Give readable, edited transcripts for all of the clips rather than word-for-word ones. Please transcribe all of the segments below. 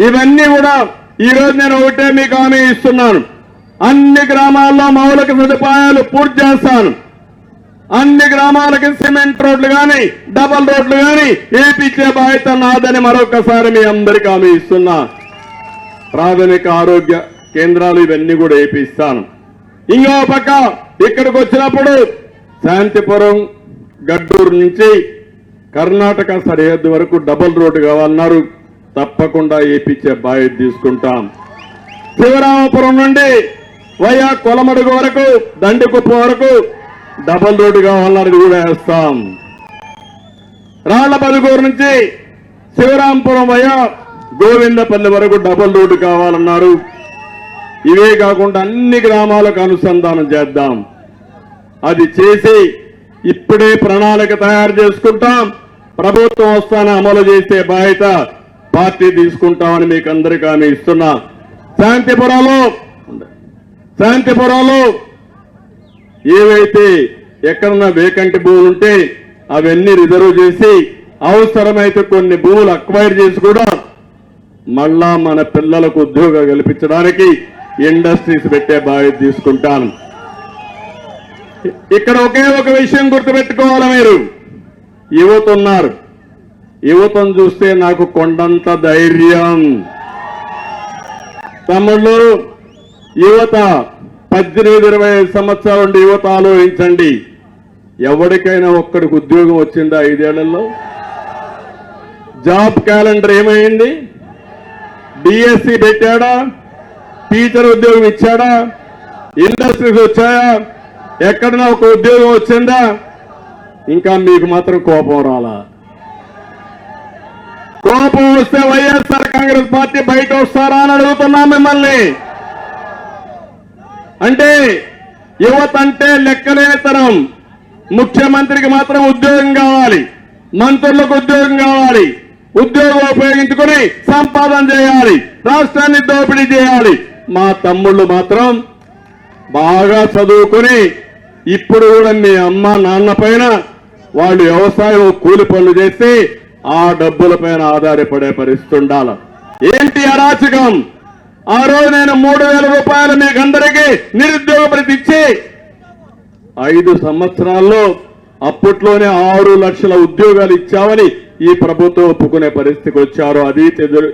ఇవన్నీ కూడా ఈరోజు నేను ఒకటే మీకు హామీ ఇస్తున్నాను. అన్ని గ్రామాల్లో మౌలిక సదుపాయాలు పూర్తి చేస్తాను. అన్ని గ్రామాలకి సిమెంట్ రోడ్లు కానీ డబల్ రోడ్లు కానీ వేయించే బాధ్యత నాదని మరొకసారి మీ అందరికీ హామీ ఇస్తున్నా. ప్రాథమిక ఆరోగ్య కేంద్రాలు ఇవన్నీ కూడా వేయిస్తాను. ఇంకో పక్క ఇక్కడికి వచ్చినప్పుడు శాంతిపురం గడ్డూరు నుంచి కర్ణాటక సరిహద్దు వరకు డబల్ రోడ్డు కావాలన్నారు. తప్పకుండా వేయించే బాధ్యత తీసుకుంటాం. శివరామపురం నుండి వయా కొలమడుగు వరకు దండికుప్ప వరకు డబల్ రోడ్డు కావాలన్నది కూడా వేస్తాం. రాళ్లబదుగూరు నుంచి శివరాంపురం వయా గోవిందపల్లి వరకు డబల్ రోడ్డు కావాలన్నారు. ఇవే కాకుండా అన్ని గ్రామాలకు అనుసంధానం చేద్దాం. అది చేసి ఇప్పుడే ప్రణాళిక తయారు చేసుకుంటాం. ప్రభుత్వం వస్తానే అమలు చేసే బాధ్యత పార్టీ తీసుకుంటామని మీకు అందరికీ హామీ ఇస్తున్నా. శాంతిపురంలో ఏవైతే ఎక్కడన్నా వేకంటి భూములు ఉంటే అవన్నీ రిజర్వ్ చేసి అవసరమైతే కొన్ని భూములు అక్వైర్ చేసి కూడా మళ్ళా మన పిల్లలకు ఉద్యోగం కల్పించడానికి ఇండస్ట్రీస్ పెట్టే బాధ్యత తీసుకుంటాను. ఇక్కడ ఒకే ఒక విషయం గుర్తుపెట్టుకోవాలి. మీరు యువత ఉన్నారు. యువతను చూస్తే నాకు కొండంత ధైర్యం. తమ్ముళ్ళు, యువత 18-25 సంవత్సరాల నుండి యువత ఆలోచించండి. ఎవరికైనా ఒక్కడికి ఉద్యోగం వచ్చిందా 5 ఏళ్లలో? జాబ్ క్యాలెండర్ ఏమైంది? డిఎస్సి పెట్టాడా? టీచర్ ఉద్యోగం ఇచ్చాడా? ఇండస్ట్రీస్ వచ్చాయా? ఎక్కడన్నా ఒక ఉద్యోగం వచ్చిందా? ఇంకా మీకు మాత్రం కోపం రాలా? కోపం వస్తే వైఎస్ఆర్ కాంగ్రెస్ పార్టీ బయట వస్తారా అని అడుగుతున్నా మిమ్మల్ని. అంటే యువత అంటే లెక్కలేని తరం. ముఖ్యమంత్రికి మాత్రం ఉద్యోగం కావాలి, మంత్రులకు ఉద్యోగం కావాలి, ఉద్యోగం ఉపయోగించుకుని సంపాదన చేయాలి, రాష్ట్రాన్ని దోపిడీ చేయాలి. మా తమ్ముళ్ళు మాత్రం బాగా చదువుకుని ఇప్పుడు కూడా మీ అమ్మ నాన్న పైన వాళ్ళు వ్యవసాయం కూలి పనులు చేసి ఆ డబ్బుల పైన ఆధారపడే పరిస్థితి ఉండాలి. ఏంటి అరాచకం? ఆ రోజు నేను 3,000 రూపాయలు మీకు అందరికీ నిరుద్యోగ భృతి ఇచ్చి 5 సంవత్సరాల్లో అప్పట్లోనే 6 లక్షల ఉద్యోగాలు ఇచ్చామని ఈ ప్రభుత్వం ఒప్పుకునే పరిస్థితికి వచ్చారు. అది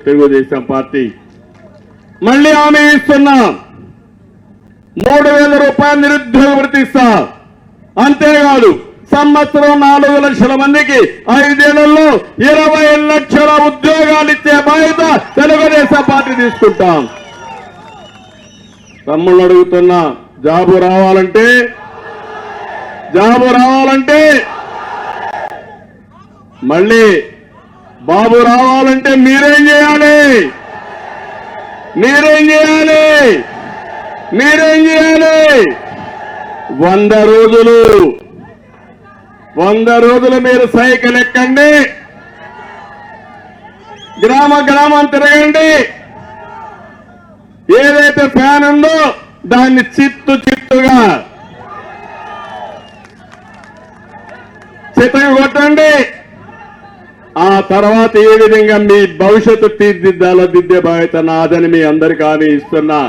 తెలుగుదేశం పార్టీ. మళ్ళీ హామీ ఇస్తున్నా, 3,000 రూపాయలు నిరుద్యోగ భృతి ఇస్తా. అంతేకాదు సంవత్సరం 4 లక్షల మందికి 5 ఏళ్లలో 20 లక్షల ఉద్యోగాలు ఇచ్చే బాధ్యత తెలుగుదేశం పార్టీ తీసుకుంటాం. తమ్ముళ్ళు అడుగుతున్నా, జాబు రావాలంటే మళ్ళీ బాబు రావాలంటే మీరేం చేయాలి? 100 రోజులు మీరు సైకిల్ ఎక్కండి, గ్రామం తిరగండి. ఏదైతే ఫ్యాన్ ఉందో దాన్ని చిత్తుగా కొట్టండి. ఆ తర్వాత ఏ విధంగా మీ భవిష్యత్తు తీర్చిదిద్దాలో దిద్దే బాధ్యత నాదని మీ అందరికీ హామీ ఇస్తున్నా.